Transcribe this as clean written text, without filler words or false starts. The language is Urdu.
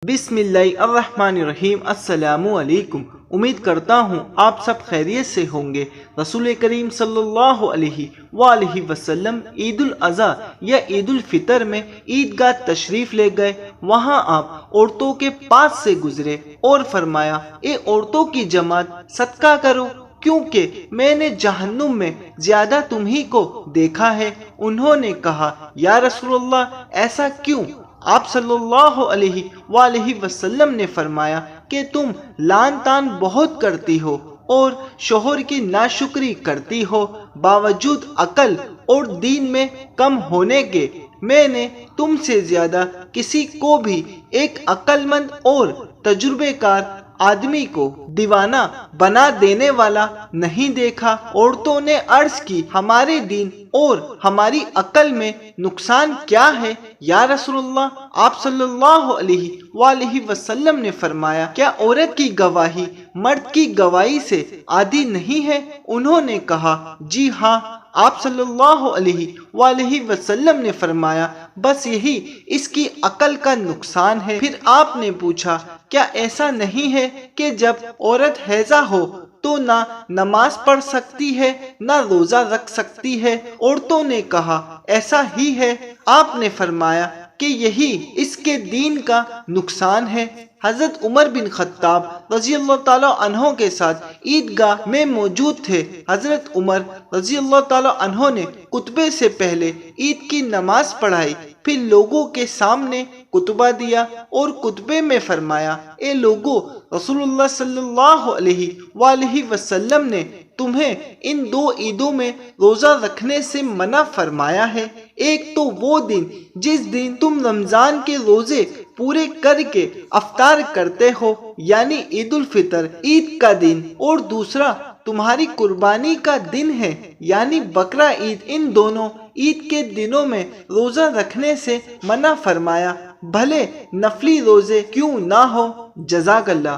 بسم اللہ الرحمن الرحیم۔ السلام علیکم۔ امید کرتا ہوں آپ سب خیریت سے ہوں گے۔ رسول کریم صلی اللہ علیہ وآلہ وسلم عید الاضحیٰ یا عید الفطر میں عیدگاہ تشریف لے گئے۔ وہاں آپ عورتوں کے پاس سے گزرے اور فرمایا، اے عورتوں کی جماعت، صدقہ کرو، کیونکہ میں نے جہنم میں زیادہ تمہیں کو دیکھا ہے۔ انہوں نے کہا، یا رسول اللہ، ایسا کیوں؟ آپ صلی اللہ علیہ وآلہ وسلم نے فرمایا کہ تم لعن طعن بہت کرتی ہو اور شوہر کی ناشکری کرتی ہو، باوجود عقل اور دین میں کم ہونے کے میں نے تم سے زیادہ کسی کو بھی ایک عقل مند اور تجربے کار آدمی کو دیوانہ بنا دینے والا نہیں دیکھا۔ عورتوں نے عرض کی، ہمارے دین اور ہماری عقل میں نقصان کیا ہے یا رسول اللہ؟ آپ صلی اللہ علیہ وآلہ وسلم نے فرمایا، کیا عورت کی گواہی مرد کی گواہی سے عادی نہیں ہے؟ انہوں نے کہا، جی ہاں۔ آپ صلی اللہ علیہ وآلہ وسلم نے فرمایا، بس یہی اس کی عقل کا نقصان ہے۔ پھر آپ نے پوچھا، کیا ایسا نہیں ہے کہ جب عورت حیضہ ہو تو نہ نماز پڑھ سکتی ہے نہ روزہ رکھ سکتی ہے؟ عورتوں نے کہا، ایسا ہی ہے۔ آپ نے فرمایا کہ یہی اس کے دین کا نقصان ہے۔ حضرت عمر بن خطاب رضی اللہ تعالیٰ عنہ کے ساتھ عیدگاہ میں موجود تھے۔ حضرت عمر رضی اللہ تعالیٰ عنہ نے خطبے سے پہلے عید کی نماز پڑھائی، پھر لوگوں کے سامنے خطبہ دیا اور خطبے میں فرمایا، اے لوگو، رسول اللہ صلی اللہ علیہ وآلہ وسلم نے تمہیں ان دو عیدوں میں روزہ رکھنے سے منع فرمایا ہے۔ ایک تو وہ دن جس دن تم رمضان کے روزے پورے کر کے افطار کرتے ہو، یعنی عید الفطر، عید کا دن، اور دوسرا تمہاری قربانی کا دن ہے، یعنی بقرہ عید۔ ان دونوں عید کے دنوں میں روزہ رکھنے سے منع فرمایا، بھلے نفلی روزے کیوں نہ ہو۔ جزاک اللہ۔